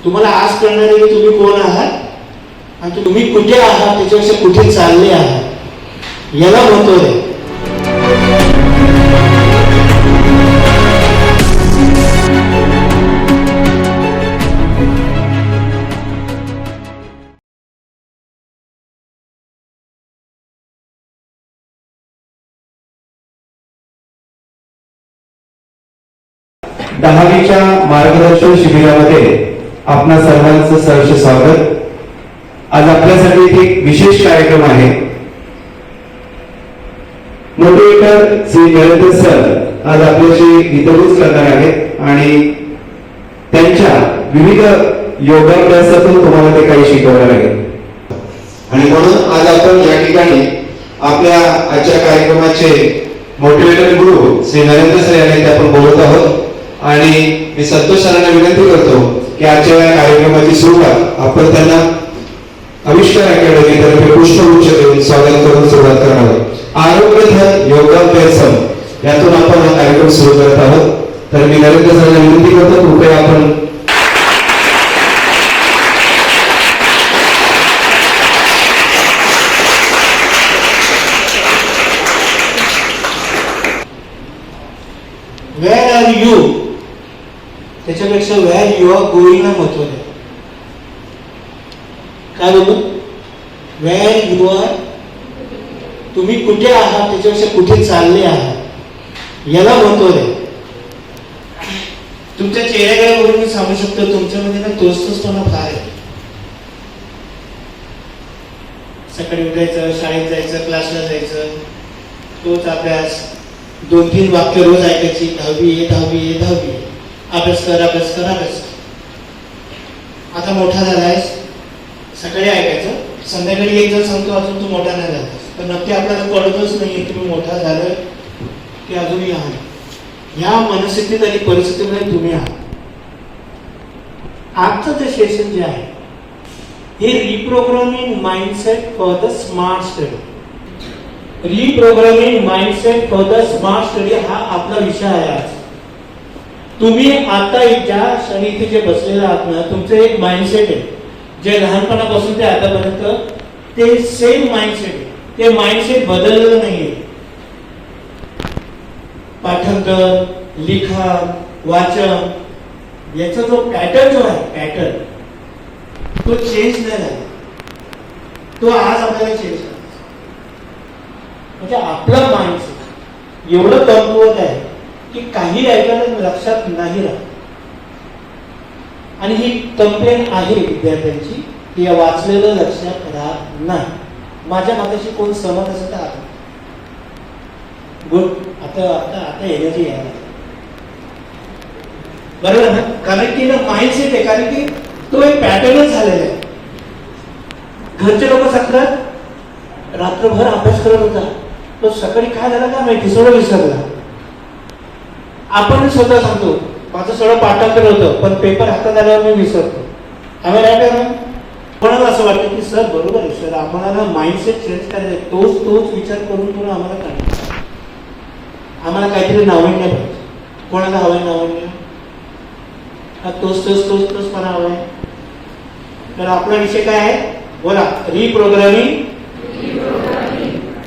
तुम्हाला आज कळणार आहे की तुम्ही कोण आहात आणि तुम्ही कुठे आहात, त्याच्यापेक्षा कुठे चालले आहात याला महत्व आहे. दहावीच्या मार्गदर्शन शिबिरामध्ये आपणा सर्वांचं सहर्ष स्वागत. आज आपल्यासाठी एक विशेष कार्यक्रम आहे. मोटिवेटर श्री नरेंद्र सर आज आपल्याशी हितगुज करणार आहेत आणि त्यांच्या विविध योगाभ्यासातून तुम्हाला ते काही शिकवणार आहेत. आणि म्हणून आज आपण या ठिकाणी आपल्या आजच्या कार्यक्रमाचे मोटिवेटर गुरु श्री नरेंद्र सर यांनी आपण बोलत आहोत. आणि मी संतोष सरांना विनंती करतो की आजच्या या कार्यक्रमाची सुरुवात आपण त्यांना आविष्कार अकॅडमी तर्फे पुष्पगुच्छ देऊन स्वागत करून सुरुवात करणार आहोत. आरोग्यधन योगाभ्यासम यातून आपण हा कार्यक्रम सुरू करत आहोत. तर मी नरेंद्र सरांना विनंती करतो कृपया आपण वेअर आर यू त्याच्यापेक्षा वेअर यू आर गोईंगला महत्व आहे. काय बोलू? वेअर यू आर, तुम्ही कुठे आहात त्याच्यापेक्षा कुठे चालले आहात याला महत्व आहे. तुमच्या चेहऱ्याकडे बघून मी सांगू शकतो तुमच्यामध्ये ना तोच-तोचपणा फार आहे. सकाळी उठायचं, शाळेत जायचं, क्लासला जायचं, तोच अभ्यास, 2-3 वाक्य रोज ऐकायची, 10वी, 10वी, अभ्यास कर, अभ्यास कर, अभ्यास कर. आता मोठा झालायस, सकाळी ऐकायचं, संध्याकाळी एक जण सांगतो अजून तू मोठा नाही झालास. तर नक्की आपल्याला कळतच नाहीये तुम्ही मोठा झालाय की अजूनही आहात. ह्या मनस्थितीत आणि परिस्थितीमध्ये तुम्ही आहात. आजचं जे सेशन जे आहे हे reprogramming mindset for the smart study. Reprogramming mindset for the smart study हा आपला विषय आहे आज. तुम्ही आता ज्या क्षणी इथे जे बसलेले आहात ना, तुमचं एक माइंडसेट आहे जे लहानपणापासून ते आतापर्यंत ते सेम माइंडसेट आहे. ते माइंडसेट बदललेलं नाहीये. पाठांतर, लिखाण, वाचन याचा जो पॅटर्न जो आहे पॅटर्न तो चेंज नाही झाला. तो आज आपल्याला चेंज झाला. म्हणजे आपलं माइंडसेट एवढं कमकुवत आहे की काही ऐकायला लक्षात नाही राहत. आणि ही कंप्लेन आहे विद्यार्थ्यांची की या वाचलेलं लक्षात राहत नाही. माझ्या मताशी कोण सहमत असेल तर आता गुड. आता आता आता एनर्जी यायला बरोबर ना, कारण की ना माइंडसेट आहे, कारण की तो एक पॅटर्नच झालेला आहे. घरचे लोक सांगतात रात्रभर अभ्यास करत होता, तो सकाळी काय झाला का माहिती, सगळं विसरला. आपण स्वतः सांगतो माझं सगळं पाठांतर होतं पण पेपर हातात आल्यावर मी विसरतो. आम्ही राहतो ना. कोणाला असं वाटतं की सर बरोबर आहे सर, आम्हाला माइंडसेट चेंज करायचं, तोच विचार करून करून आम्हाला काढायचं, आम्हाला काहीतरी नाविन्य पाहिजे. कोणाला हवंय नाविन्य? तोच पण हवंय. तर आपला विषय काय आहे बोला? Reprogramming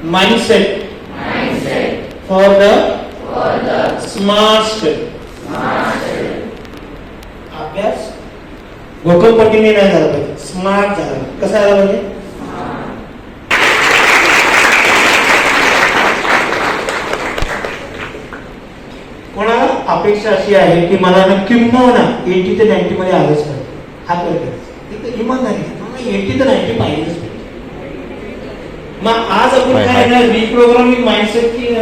mindset for the smart study. अभ्यास घोकमपट्टीने नाही झाला पाहिजे, स्मार्ट झाला. कसा झाला पाहिजे? कोणाला अपेक्षा अशी आहे की मला ना किंबहुना 80 ते 90 मध्ये आलंच पाहिजे, हात वर करायचं, इमानदारी 80 ते 90 पाहिजेच पाहिजे. मग आज आपण काय ना रिप्रोग्रामिंग माइंडसेटची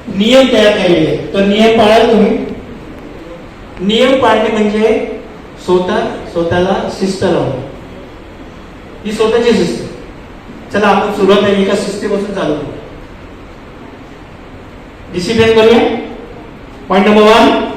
नियम तयार केलेले आहेत. तर नियम पाळाल तुम्ही. नियम पाळणे म्हणजे स्वतःला शिस्त लावणे. ही स्वतःची शिस्त. चला आपण सुरुवात एका शिस्तीपासून चालू करू. डिसिप्लिन करूया. पॉइंट नंबर 1,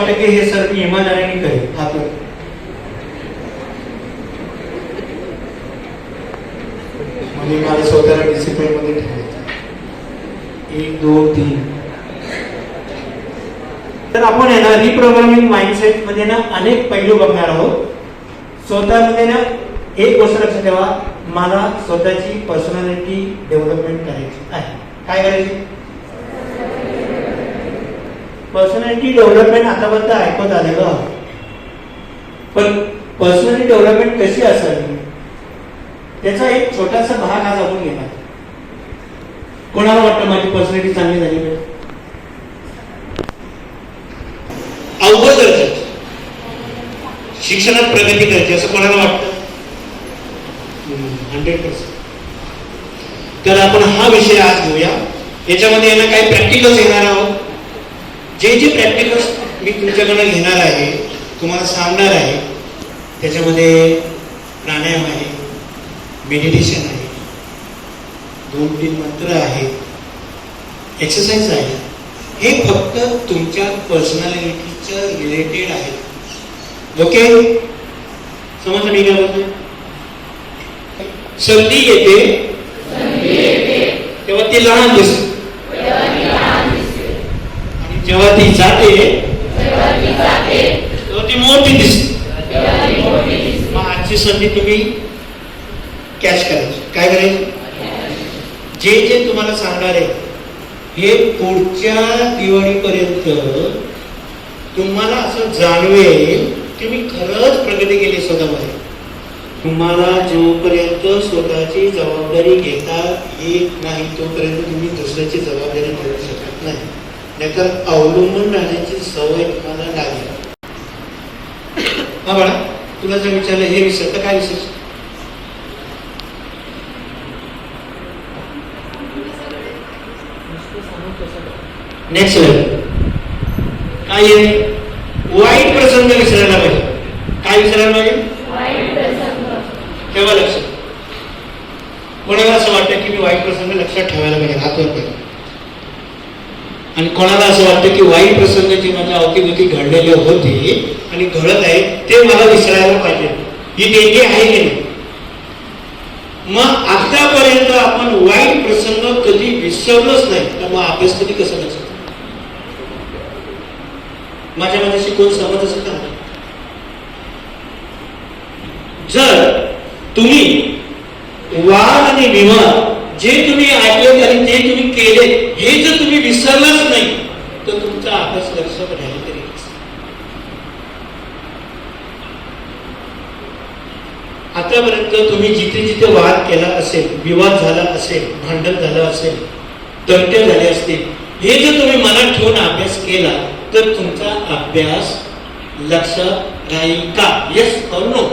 वाटतं की हे सर्व इमानदारीने करेल? हात वर. म्हणजे मला स्वतःला डिसिप्लिन मध्ये ठेवायचं. 1 2 3. तर आपण आहे ना रिप्रोग्रामिंग माइंडसेट मध्ये ना अनेक पैलू बघणार आहोत. स्वतःमध्ये ना एक गोष्ट लक्षात ठेवा, मला स्वतःची पर्सनॅलिटी डेव्हलपमेंट करायची आहे. काय करायची? पर्सनॅलिटी डेव्हलपमेंट आतापर्यंत ऐकत आलेलो आहोत, पण पर्सनॅलिटी डेव्हलपमेंट कशी असावी त्याचा एक छोटासा भाग आज आपण घेणार. कोणाला वाटतं माझी पर्सनॅलिटी चांगली झाली पाहिजे? अवघड गरजेचं, शिक्षणात प्रगती करायची असं कोणाला वाटतं? 100%. तर आपण हा विषय आज घेऊया. याच्यामध्ये यांना काही प्रॅक्टिकल्स येणार आहोत. जे जे प्रॅक्टिकल्स मी तुमच्याकडे घेणार आहे, तुम्हाला सांगणार आहे, त्याच्यामध्ये प्राणायाम आहे, मेडिटेशन आहे, 2-3 मंत्र आहेत, एक्सरसाइज आहे. हे फक्त तुमच्या पर्सनॅलिटीच्या रिलेटेड आहे. ओके, समजलं मी काय बोलतोय? संधी येते तेव्हा ती लहान दिसते, आणि जेव्हा ती जाते तेव्हा ती मोठी दिसते. मग आजची संधी तुम्ही कॅच करायची. काय करायचं? जे जे तुम्हाला सांगणार आहे हे पुढच्या दिवाळीपर्यंत तुम्हाला असं जाणवेल की मी खरंच प्रगती केली स्वतःमध्ये. तुम्हाला जोपर्यंत स्वतःची जबाबदारी घेता येत नाही तोपर्यंत तुम्ही दुसऱ्याची जबाबदारी घेऊ शकत नाही. नाहीतर अवलंबून राहण्याची सवय तुम्हाला लागेल. हा बाळा, तुला जर विचारलं हे विसर तर काय विसर? नेक्स्ट लेवल काय आहे? वाईट प्रसंग विसरायला पाहिजे. काय विसरायला पाहिजे? ठेवा लक्षात. कोणाला असं वाटतं की मी वाईट प्रसंग लक्षात ठेवायला पाहिजे? हात वर करा. आणि कोणाला असं वाटतं की वाईट प्रसंग जे माझ्या अवतीभोवती घडलेले होते आणि घडत आहे ते मला विसरायला पाहिजे, ही देणगी आहे की नाही? मग आतापर्यंत आपण वाईट प्रसंग कधी विसरलोच नाही, तर मग अभ्यास कधी कसं लक्षात? माझ्या माझ्याशी कोण सहमत असेल का? जर तुम्ही वाद आणि विवाद जे तुम्ही ऐकले आणि ते तुम्ही केले हे जर तुम्ही विसरलाच नाही तर तुमचा अभ्यास लक्षात राहील तरी. आतापर्यंत तुम्ही जिथे जिथे वाद केला असेल, विवाद झाला असेल, भांडण झालं असेल, तंटे झाले असतील, हे जर तुम्ही मनात ठेवून अभ्यास केला तर तुमचा अभ्यास लक्षात राहील का? येस और नो?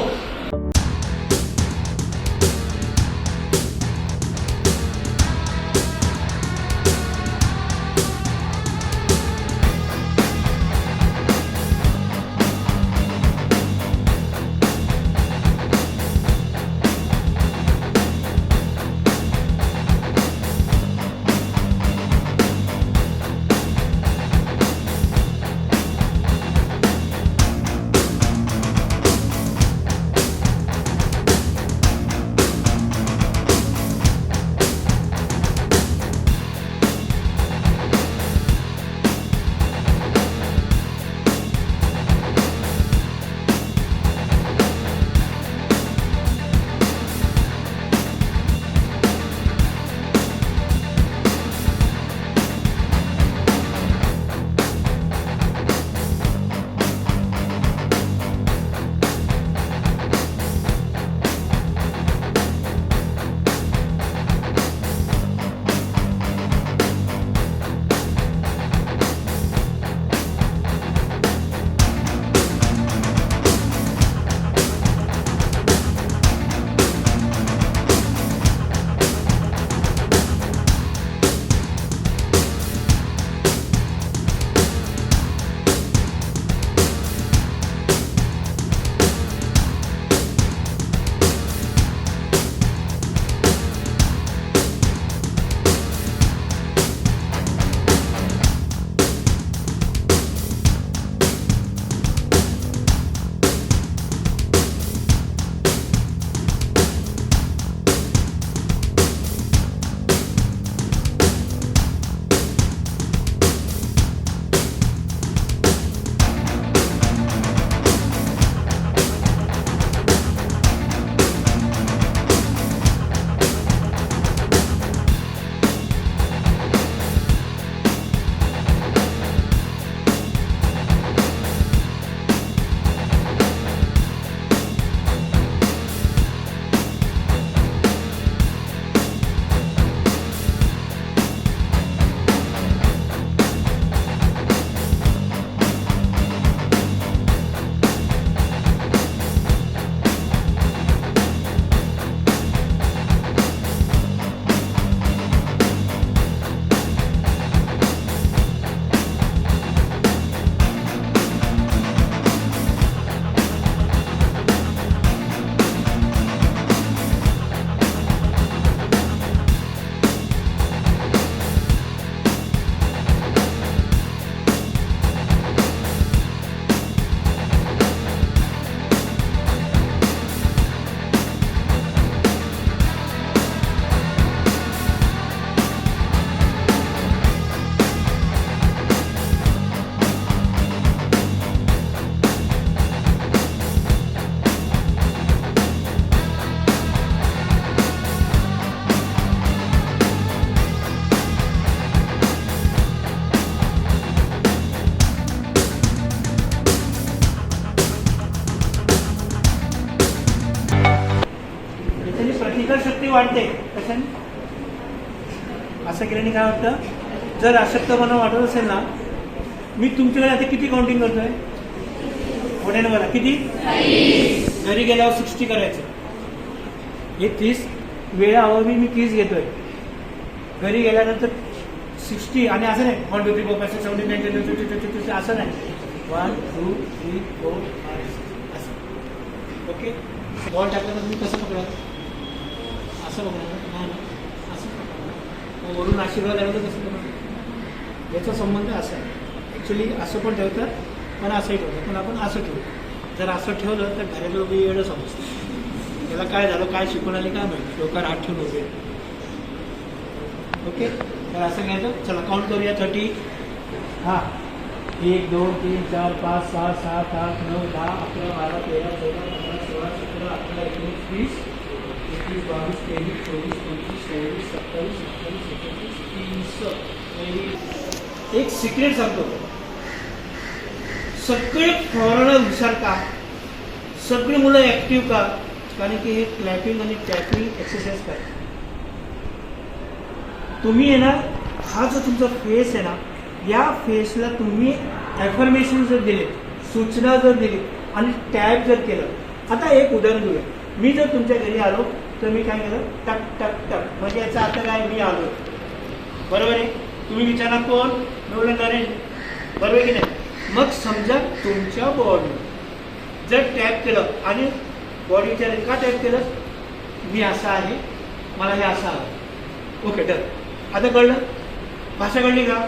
प्रतिकारशक्ती वाढते कशाने? असं केल्याने काय वाटतं, जर अशक्तपणा वाटत असेल ना, मी तुमच्याकडे आता किती काउंटिंग करतोय? पुढे बघा किती? घरी गेल्यावर 60 करायचं. हे 30 वेळा अभावी मी 30 घेतोय. घरी गेल्यानंतर 60 आणि असं नाही 1 2 3 4 5 6 7 8 9 10 11 12 असं नाही 1 2 3 4 5 6 असं. ओके, बॉल टाकल्यानंतर मी कसं पकडा? असं पकडा ना, असं पकडा. वरून आशीर्वाद आला तर कसं पकडा? याचा संबंध असा आहे. ॲक्च्युली असं पण ठेवतात, पण असंही ठेवतात, पण आपण असं ठेवू. जर असं ठेवलं तर घरात लोक एवढं समजतं त्याला काय झालं, काय शिकून आली काय माहिती, लोकांना हात ठेवून होते. ओके, तर असं घ्यायचं. चला काउंट करूया. 30. हां, 1 2 3 4 5 6 7 8 9 10 11 12 13 14 15 16 17 18 19 20 21 22 23 24 25 26 27 28 29 30. एक सिक्रेट सांगतो, सगळे फॉरनर हुशार का, सगळी मुलं ऍक्टिव्ह का? कारण की हे क्लॅपिंग आणि टॅपिंग एक्सरसाइज करा. तुम्ही आहे ना, हा जो तुमचा फेस आहे ना, या फेसला तुम्ही ॲफर्मेशन जर दिले, सूचना जर दिली आणि टॅप जर केलं. आता एक उदाहरण घेऊया. मी जर तुमच्या घरी आलो तर मी काय केलं, टक टक टक, म्हणजे याचा अर्थ काय, मी आलो, बरोबर आहे. तुम्ही विचारणार कोण? मी नरेश, बरोबर आहे की नाही. मग समजा तुमच्या बॉडी जर टॅप केलं आणि बॉडी विचारेल का टॅप केलं, मी असा आहे, मला हे असं आलं. Okay done. आता कळलं, भाषा कळली का?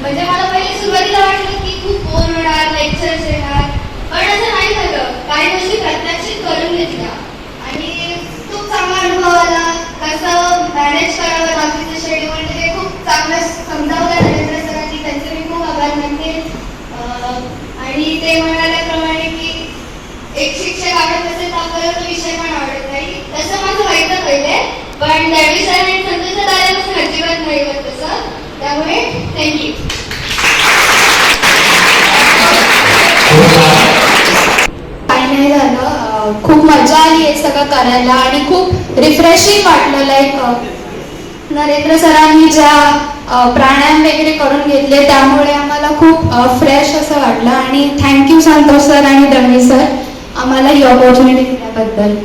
म्हणजे मला पहिले सुरुवातीला वाटलं की खूप बोर होणार, लेक्चर्स येणार, पण असं नाही झालं. काही गोष्टी प्रत्यक्षित करून घेतल्या आणि खूप चांगला अनुभव आला. कसं मॅनेज करावं बाकीचं शेड्यूल हे खूप चांगलं समजावलं नरेंद्र सरांनी, त्यांचे मी खूप आभार मानते. आणि ते म्हणाल्याप्रमाणे की एक शिक्षक आवडत असेल तर आपल्याला तो विषय पण आवडत नाही. तसं माझं व्हायचं पहिले, पण दळवी सर आणि संतोष सर आल्यापासून अजिबात नाही होत तसं. त्यामुळे थँक्यू. काही नाही झालं, खूप मजा आली हे सगळं करायला आणि खूप रिफ्रेशिंग वाटलं. लाईक नरेंद्र सरांनी ज्या प्राणायाम वगैरे करून घेतले त्यामुळे आम्हाला खूप फ्रेश असं वाटलं. आणि थँक्यू संतोष सर आणि दळवी सर आम्हाला ही ऑपॉर्च्युनिटी दिल्याबद्दल.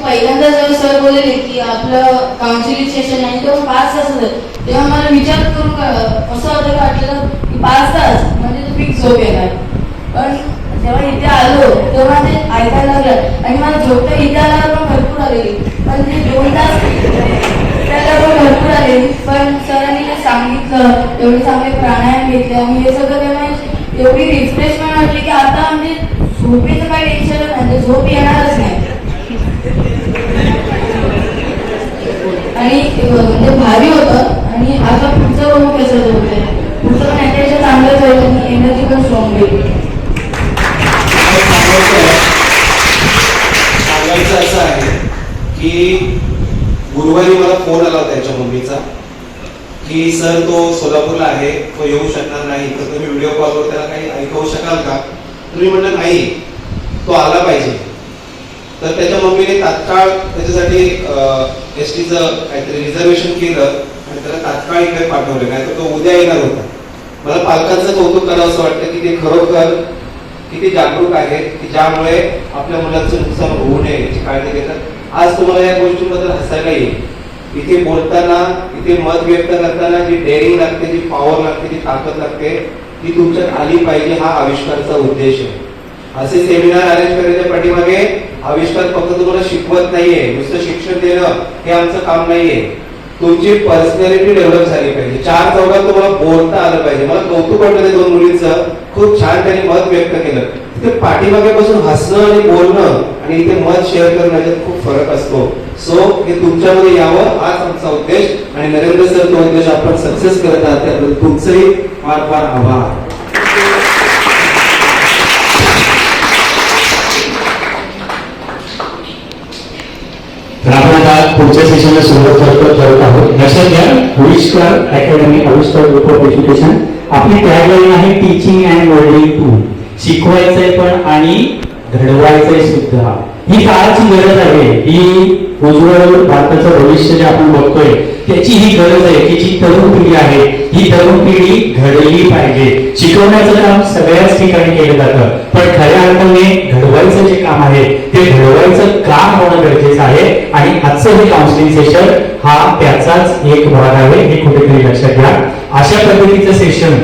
पहिल्यांदा जेव्हा सर बोलले की आपलं काउन्सिलिंग सेशन आहे तेव्हा 5 तास होतं, तेव्हा मला विचार करून असं होतं वाटलं की 5 तास म्हणजे तो फिक्स झोप येणार. पण जेव्हा इथे आलो तेव्हा ते ऐकायला लागलं आणि मला झोप तर इथे आल्यावर पण भरपूर आलेली, पण ते 2 तास त्याला पण भरपूर आलेली. पण सरांनी जे सांगितलं एवढे चांगले प्राणायाम घेतले आणि हे सगळं तेव्हा एवढी रिफ्रेशमेंट वाटली की आता म्हणजे झोपेचं काही टेन्शन नाही, झोप येणारच नाही. आणि म्हणजे भारी होतं. आणि आता पुढचं बघू कसं होतं, पुढचं पण याच्यापेक्षा चांगलंच होईल आणि एनर्जी पण स्ट्रॉंग होईल. सांगायचं असं आहे की गुरुवारी मला फोन आला होता त्याच्या मम्मीचा की सर तो सोलापूरला आहे, तो येऊ शकणार नाही, तर तुम्ही व्हिडिओ कॉलवर त्याला काही ऐकवू शकाल का. तुम्ही म्हटलं नाही, तो आला पाहिजे. तर त्याच्या मम्मीने तात्काळ त्याच्यासाठी एसटीचं काहीतरी रिझर्वेशन केलं आणि त्याला तात्काळ इकडे पाठवलं, नाही तर तो उद्या येणार होता. मला पालकांचं कौतुक करावं असं वाटतं की ते खरोखर किती जागरूक आहेत की ज्यामुळे आपल्या मुलांचं नुकसान होऊ नये याची काळजी घेतात. आज तुम्हाला या गोष्टींबद्दल हसायला येईल. इथे बोलताना, इथे मत व्यक्त करताना जी डेअरिंग लागते, जी पॉवर लागते, जी ताकद लागते, ती तुमच्यात आली पाहिजे. हा आविष्कारचा उद्देश आहे. असे सेमिनार अरेंज करण्याच्या पाठीमागे आविष्कार फक्त तुम्हाला शिकवत नाहीये, नुसतं शिक्षण देणं हे आमचं काम नाहीये. तुमची पर्सनॅलिटी डेव्हलप झाली पाहिजे. 4 चौघात तुम्हाला बोलता आलं पाहिजे. मला कौतुक वाटलं ते 2 मुलींचं, खूप छान त्यांनी मत व्यक्त केलं. तिथे पाठीमागे बसून हसणं आणि बोलणं आणि इथे मत शेअर करणं याच्यात खूप फरक असतो. सो हे तुमच्यामध्ये यावं हाच आमचा उद्देश आणि नरेंद्र सर तो उद्देश आपण सक्सेस करत आहात त्याबद्दल तुमचंही फार फार आभार. तर आपण आता पुढच्या सेशनला सुरुवात करत आहोत. लक्षात घ्या, आविष्कार अकॅडमी, आविष्कार ग्रुप ऑफ एज्युकेशन. आपली टॅगलाईन आहे टीचिंग अँड मोल्डिंग टू. शिकवायचंय पण आणि घडवायचंय सुद्धा. ही काळाची गरज आहे. ही उज्ज्वल भारताचं भविष्य जे आपण बघतोय त्याची ही गरज आहे की जी तरुण पिढी आहे ही तरुण पिढी घडली पाहिजे. शिकवण्याचं काम सगळ्याच ठिकाणी केलं जातं, पण खऱ्या अर्थाने घडवायचं जे काम आहे ते घडवायचं काम होणं गरजेचं आहे. आणि आजचं हे काउन्सिलिंग सेशन हा त्याचाच एक भाग आहे, हे कुठेतरी लक्षात घ्या. अशा पद्धतीचं सेशन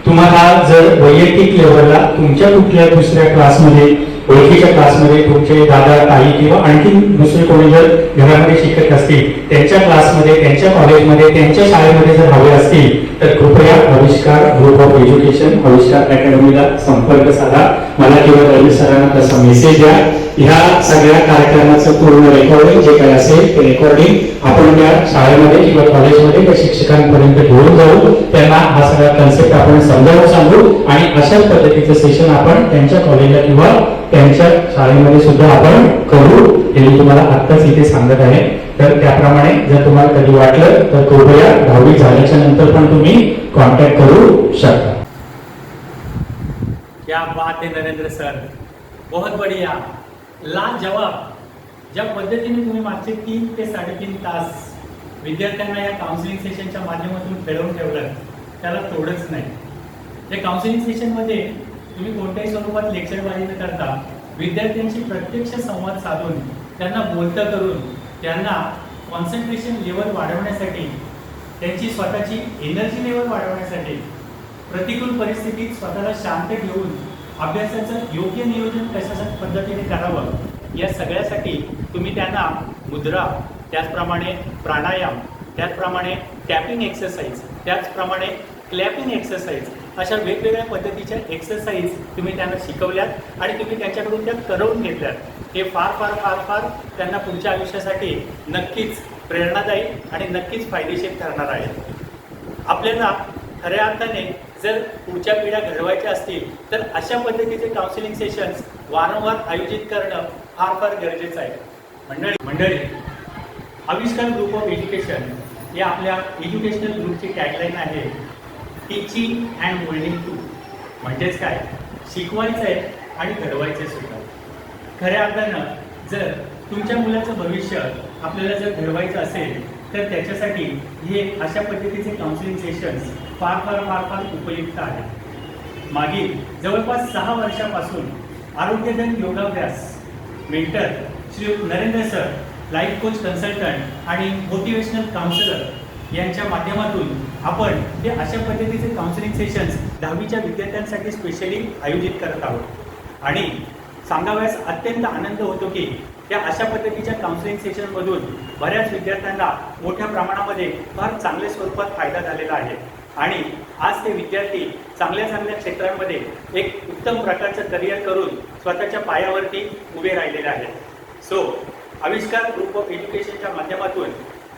तुम्हाला जर वैयक्तिक लेवलला तुमच्या कुठल्या दुसऱ्या क्लासमध्ये, ओळखीच्या क्लासमध्ये तुमचे दादा, ताई किंवा आणखी दुसरे कोणी जर घरामध्ये शिकत असतील त्यांच्या क्लासमध्ये, त्यांच्या कॉलेजमध्ये, त्यांच्या शाळेमध्ये जर हवे असतील तर कृपया आविष्कार ग्रुप ऑफ एज्युकेशन, आविष्कार अकॅडमीला संपर्क साधा. मला किंवा रवी सरांना तसा मेसेज द्या. ह्या सगळ्या कार्यक्रमाचं पूर्ण रेकॉर्डिंग जे काही असेल ते रेकॉर्डिंग आपण त्या शाळेमध्ये किंवा कॉलेजमध्ये त्या शिक्षकांपर्यंत घेऊन जाऊ, त्यांना हा सगळा कन्सेप्ट आपण समजावून सांगू आणि अशाच पद्धतीचं सेशन आपण त्यांच्या कॉलेजला किंवा त्यांच्या शाळेमध्ये सुद्धा आपण करू, हे मी तुम्हाला आत्ताच इथे सांगत आहे. तर त्याप्रमाणे जर तुम्हाला कधी वाटलं तर कृपया 10वी झाल्याच्या नंतर पण तुम्ही कॉन्टॅक्ट करू शकता. क्या बात है नरेंद्र सर, बहुत बढ़िया, लाजवाब. ज्या पद्धतीने तुम्ही मागचे 3 ते 3.5 तास विद्यार्थ्यांना या काउन्सिलिंग सेशनच्या माध्यमातून खेळवून ठेवलं त्याला तोडच नाही. या काउन्सिलिंग सेशनमध्ये तुम्ही कोणत्याही स्वरूपात लेक्चरबाजी न करता विद्यार्थ्यांशी प्रत्यक्ष संवाद साधून त्यांना बोलतं करून त्यांना कॉन्सन्ट्रेशन लेवल वाढवण्यासाठी, त्यांची स्वतःची एनर्जी लेवल वाढवण्यासाठी, प्रतिकूल परिस्थितीत स्वतःला शांत ठेवून अभ्यासाचं योग्य नियोजन कशा पद्धतीने करावं या सगळ्यासाठी तुम्ही त्यांना मुद्रा, त्याचप्रमाणे प्राणायाम, त्याचप्रमाणे टॅपिंग एक्सरसाइज, त्याचप्रमाणे क्लॅपिंग एक्सरसाइज, अशा वेगवेगळ्या पद्धतीच्या एक्सरसाइज तुम्ही त्यांना शिकवल्यात आणि तुम्ही त्यांच्याकडून त्या करवून घेतल्यात. हे फार फार फार फार त्यांना पुढच्या आयुष्यासाठी नक्कीच प्रेरणादायी आणि नक्कीच फायदेशीर ठरणार आहे. आपल्याला खऱ्या अर्थाने जर पुढच्या पिढ्या घडवायच्या असतील तर अशा पद्धतीचे काउन्सिलिंग सेशन्स वारंवार आयोजित करणं फार फार गरजेचं आहे. मंडळी आविष्कार ग्रुप ऑफ एज्युकेशन या आपल्या एज्युकेशनल ग्रुपची टॅगलाईन आहे टीचिंग अँड मोल्डिंग टू. म्हणजेच काय, शिकवायचं आहे आणि घडवायचं सुद्धा. खऱ्या अर्थानं जर तुमच्या मुलाचं भविष्य आपल्याला जर घडवायचं असेल तर त्याच्यासाठी हे अशा पद्धतीचे काउन्सिलिंग सेशन्स फार फार फार फार उपयुक्त आहेत. मागील जवळपास 6 वर्षापासून आरोग्यधन योगाभ्यास mentor Shri Narendra sir, life coach consultant आणि मोटिवेशनल काउन्सिलर यांच्या माध्यमातून आपण हे अशा पद्धतीचे काउन्सिलिंग सेशन्स 10वीच्या विद्यार्थ्यांसाठी स्पेशली आयोजित करत आहोत. आणि सांगाव्यास अत्यंत आनंद होतो की या अशा पद्धतीच्या काउन्सिलिंग सेशनमधून बऱ्याच विद्यार्थ्यांना मोठ्या प्रमाणामध्ये फार चांगल्या स्वरूपात फायदा झालेला आहे आणि आज ते विद्यार्थी चांगल्या चांगल्या क्षेत्रांमध्ये एक उत्तम प्रकारचं करिअर करून स्वतःच्या पायावरती उभे राहिलेले आहेत. सो आविष्कार ग्रुप ऑफ एज्युकेशनच्या माध्यमातून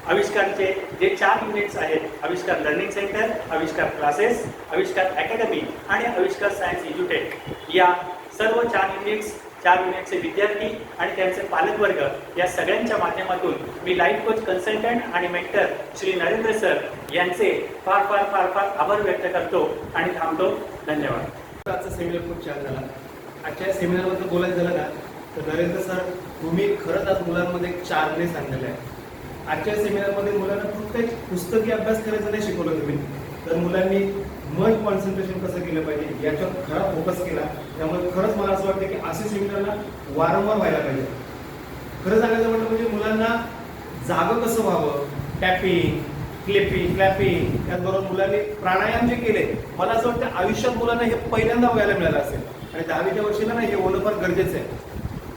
आविष्कारचे जे 4 युनिट्स आहेत, आविष्कार लर्निंग सेंटर, आविष्कार क्लासेस, आविष्कार अकॅडमी आणि आविष्कार सायन्स एज्युटेक, या सर्व 4 युनिट्सचे विद्यार्थी आणि त्यांचे पालकवर्ग या सगळ्यांच्या माध्यमातून मी लाईफ कोच कन्सल्टंट आणि मेंटर श्री नरेंद्र सर यांचे फार फार फार फार आभार व्यक्त करतो आणि थांबतो. धन्यवाद. आजचा सेमिनार खूप छान झाला. आजच्या सेमिनारबद्दल बोलायचं झालं ना तर नरेंद्र सर, तुम्ही खरंच आज मुलांमध्ये एक चार्जनेस आणलेला आहे. आजच्या सेमिनारमध्ये मुलांना फक्त एक पुस्तकी अभ्यास करायचा नाही शिकवलं तुम्ही, तर मुलांनी मन कॉन्सन्ट्रेशन कसं केलं पाहिजे याच्यावर खरा फोकस केला. त्यामुळे खरंच मला असं वाटतं की असे सेमिनारला वारंवार व्हायला पाहिजे. खरं सांगायचं म्हटलं म्हणजे मुलांना जागं कसं व्हावं, टॅपिंग, क्लॅपिंग, त्याचबरोबर मुलांनी प्राणायाम जे केले, मला असं वाटतं आयुष्यात मुलांना हे पहिल्यांदा व्हायला मिळालं असेल आणि 10वीच्या वर्षीला ना हे होणं फार गरजेचं आहे.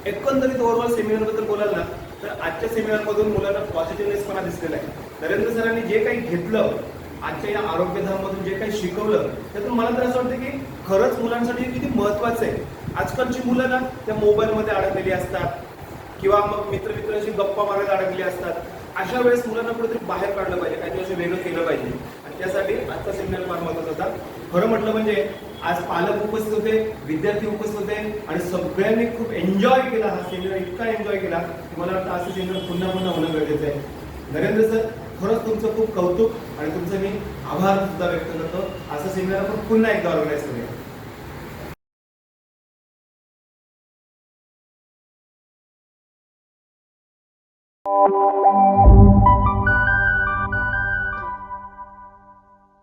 एकंदरीत ओव्हरऑल सेमिनारबद्दल बोलाल ना तर आजच्या सेमिनारमधून मुलांना पॉझिटिव्हनेसपणा दिसलेला आहे. नरेंद्र सरांनी जे काही घेतलं, आजच्या या आरोग्यधाममधून जे काही शिकवलं, त्यातून मला तर असं वाटतं की खरंच मुलांसाठी किती महत्त्वाचं आहे. आजकालची मुलं ना त्या मोबाईलमध्ये अडकलेली असतात किंवा मग मित्रांशी गप्पा मारत अडकलेली असतात. अशा वेळेस मुलांना कुठेतरी बाहेर काढलं पाहिजे, काहीतरी असं वेगळं केलं पाहिजे आणि त्यासाठी आजचा सेमिनार फार महत्त्वाचा होता. खरं म्हटलं म्हणजे आज पालक उपस्थित होते, विद्यार्थी उपस्थित होते आणि सगळ्यांनी खूप एन्जॉय केला. हा सेमिनार इतका एन्जॉय केला की मला वाटतं असं सेमिनार पुन्हा पुन्हा होणं गरजेचं आहे. नरेंद्र सर, खरंच तुमचं खूप कौतुक आणि तुमचं मी आभार सुद्धा व्यक्त करतो. असं सेमिनार आपण पुन्हा एकदा ऑर्गनाईज करूया.